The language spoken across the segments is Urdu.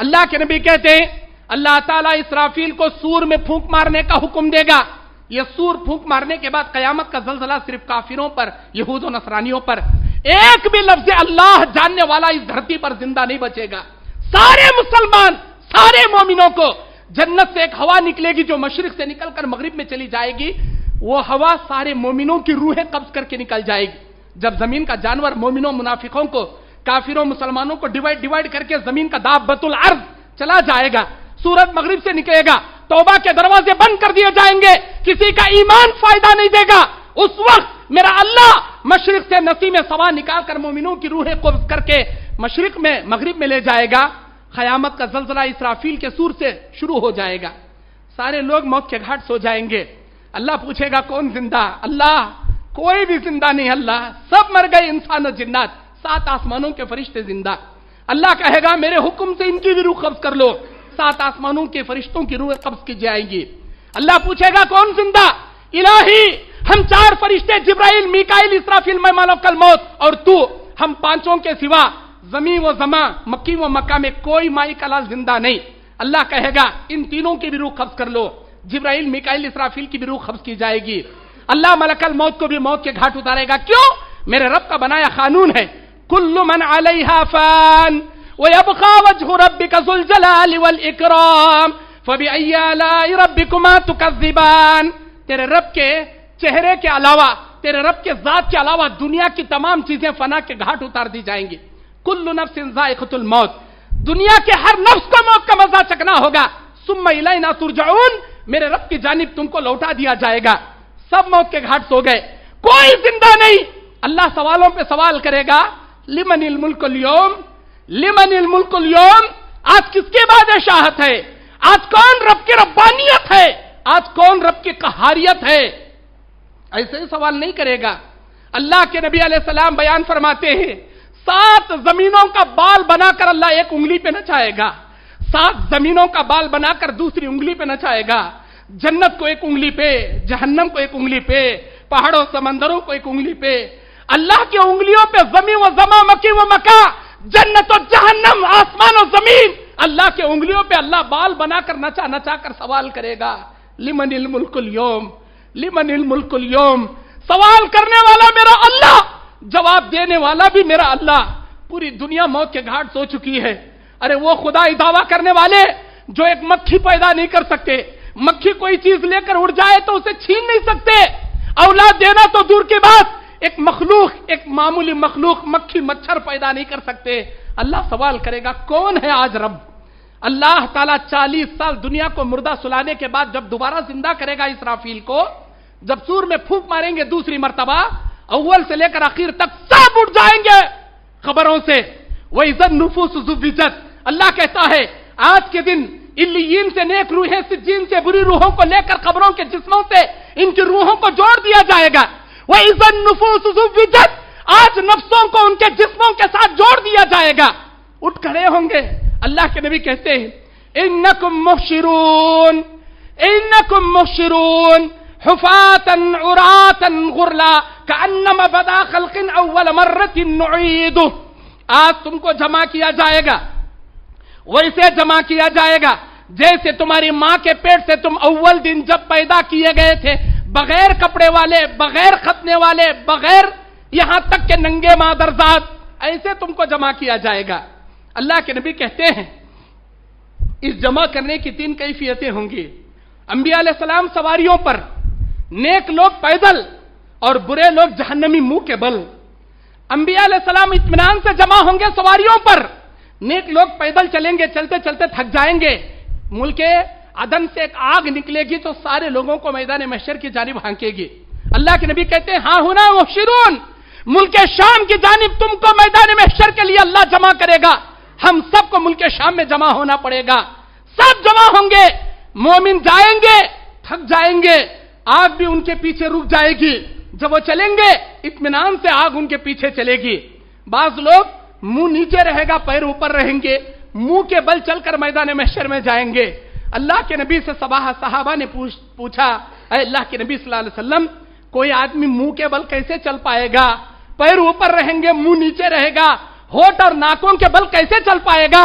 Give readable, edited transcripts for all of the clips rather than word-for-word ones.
اللہ کے نبی کہتے ہیں اللہ تعالیٰ اسرافیل کو سور میں پھونک مارنے کا حکم دے گا. یہ سور پھونک مارنے کے بعد قیامت کا زلزلہ صرف کافروں پر، یہود و نصرانیوں پر. ایک بھی لفظ اللہ جاننے والا اس دھرتی پر زندہ نہیں بچے گا. سارے مسلمان، سارے مومنوں کو جنت سے ایک ہوا نکلے گی جو مشرق سے نکل کر مغرب میں چلی جائے گی. وہ ہوا سارے مومنوں کی روحیں قبض کر کے نکل جائے گی. جب زمین کا جانور مومنوں منافقوں کو، کافروں مسلمانوں کو ڈیوائڈ کر کے زمین کا دابۃ الارض چلا جائے گا، سورج مغرب سے نکلے گا، توبہ کے دروازے بند کر دیے جائیں گے، کسی کا ایمان فائدہ نہیں دے گا. اس وقت میرا اللہ مشرق سے نسیم سوا نکال کر مومنوں کی روحیں قبض کر کے مشرق میں مغرب میں لے جائے گا. قیامت کا زلزلہ اسرافیل کے سور سے شروع ہو جائے گا. سارے لوگ موت کے گھاٹ سو جائیں گے. اللہ پوچھے گا کون زندہ؟ اللہ کوئی بھی زندہ نہیں. اللہ سب مر گئے، انسان و جنات، 7 آسمانوں کے فرشتے زندہ. اللہ کہے گا میرے حکم سے ان کی بھی روح قبض کر لو. 7 آسمانوں کے فرشتوں کی روح قبض کی جائیں گی. اللہ پوچھے گا کون زندہ؟ الہی ہم 4 فرشتے جبرائیل، میکائیل، اسرافیل، میں ملک الموت اور تو، ہم 5 کے سوا زمین و زمان، مکی و مکہ میں کوئی مائی کلال زندہ نہیں. اللہ کہے گا ان تینوں کی بھی روح قبض کر لو. جبرائیل، میکائیل، اسرافیل کی بھی روح قبض کی جائے گی. اللہ ملک الموت کو بھی موت کے گھاٹ اتارے گا. کیوں؟ میرے رب کا بنایا قانون ہے، کل من علیہا فان وَيَبْقَى وَجْهُ رَبِّكَ ذُو الْجَلَالِ وَالْإِكْرَامِ فَبِأَيِّ آلَاءِ رَبِّكُمَا تُكَذِّبَانِ. تیرے رب کے چہرے کے علاوہ، تیرے رب کے ذات کے علاوہ دنیا کی تمام چیزیں فنا کے گھاٹ اتار دی جائیں گی. کل نفس ذائقۃ الموت. دنیا کے ہر نفس کو موت کا مزہ چکنا ہوگا. ثم الینا ترجعون. میرے رب کی جانب تم کو لوٹا دیا جائے گا. سب موت کے گھاٹ سو گئے، کوئی زندہ نہیں. اللہ سوالوں پہ سوال کرے گا، لمن الملک اليوم، لمن الملک اليوم. آج کس کے بادشاہت ہے؟ آج کون رب کی ربانیت ہے؟ آج کون رب کی قہاریت ہے؟ ایسے ہی سوال نہیں کرے گا. اللہ کے نبی علیہ السلام بیان فرماتے ہیں 7 زمینوں کا بال بنا کر اللہ ایک انگلی پہ نچائے گا. 7 زمینوں کا بال بنا کر دوسری انگلی پہ نچائے گا. جنت کو ایک انگلی پہ، جہنم کو ایک انگلی پہ، پہاڑوں سمندروں کو ایک انگلی پہ. اللہ کی انگلیوں پہ زمین و زمان، مکی و مکہ، جنت و جہنم، آسمان و زمین. اللہ کے انگلیوں پہ اللہ بال بنا کر نچا نچا کر سوال کرے گا، لمن الملک اليوم، لمن الملک اليوم. سوال کرنے والا میرا اللہ، جواب دینے والا بھی میرا اللہ. پوری دنیا موت کے گھاٹ سو چکی ہے. ارے وہ خدائی دعویٰ کرنے والے جو ایک مکھی پیدا نہیں کر سکتے، مکھی کوئی چیز لے کر اڑ جائے تو اسے چھین نہیں سکتے، اولاد دینا تو دور کی بات، ایک مخلوق، ایک معمولی مخلوق مکھی مچھر پیدا نہیں کر سکتے. اللہ سوال کرے گا کون ہے آج رب؟ اللہ تعالیٰ 40 سال دنیا کو مردہ سلانے کے بعد جب دوبارہ زندہ کرے گا اسرافیل کو، جب سور میں پھونک ماریں گے دوسری مرتبہ، اول سے لے کر آخر تک سب اٹھ جائیں گے خبروں سے. وَإِذَا النُّفُوسُ زُوِّجَتْ. اللہ کہتا ہے آج کے دن علیین سے نیک روحیں، سجین سے بری روحوں کو لے کر قبروں کے جسموں سے ان کی روحوں کو جوڑ دیا جائے گا. وَإِذَا النُّفُوسُ زُوِّجَتْ. آج نفسوں کو ان کے جسموں کے ساتھ جوڑ دیا جائے گا. اٹھ کھڑے ہوں گے. اللہ کے نبی کہتے ہیں اِنَّكُمْ مُحْشِرُونَ، اِنَّكُمْ مُحْشِرُونَ حُفَاةً عُرَاةً غُرْلًا كَأَنَّمَا بَدَا خَلْقٍ أَوَّلَ مَرَّةٍ نُعِيدُهُ. آج تم کو جمع کیا جائے گا، ویسے جمع کیا جائے گا جیسے تمہاری ماں کے پیٹ سے تم اول دن جب پیدا کیے گئے تھے، بغیر کپڑے والے، بغیر ختنے والے، بغیر یہاں تک کہ ننگے مادرزاد، ایسے تم کو جمع کیا جائے گا. اللہ کے نبی کہتے ہیں اس جمع کرنے کی 3 کیفیتیں ہوں گی. انبیاء علیہ السلام سواریوں پر، نیک لوگ پیدل اور برے لوگ جہنمی منہ کے بل. انبیاء علیہ السلام اطمینان سے جمع ہوں گے سواریوں پر، نیک لوگ پیدل چلیں گے، چلتے چلتے تھک جائیں گے. ملک عدن سے ایک آگ نکلے گی تو سارے لوگوں کو میدان محشر کی جانب ہانکے گی. اللہ کے نبی کہتے ہیں ہاں ہونا محشرون، ملک شام کی جانب تم کو میدان محشر کے لیے اللہ جمع کرے گا. ہم سب کو ملک شام میں جمع ہونا پڑے گا. سب جمع ہوں گے، مومن جائیں گے، تھک جائیں گے، آگ بھی ان کے پیچھے رک جائے گی. جب وہ چلیں گے اطمینان سے آگ ان کے پیچھے چلے گی. بعض لوگ منہ نیچے رہے گا، پیر اوپر رہیں گے، منہ کے بل چل کر میدان محشر میں جائیں گے. اللہ کے نبی سے صحابہ نے پوچھا اے اللہ کے نبی صلی اللہ علیہ وسلم، کوئی آدمی منہ کے بل کیسے چل پائے گا؟ پیر اوپر رہیں گے، منہ نیچے رہے گا، ہونٹ اور ناکوں کے بل کیسے چل پائے گا؟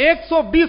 120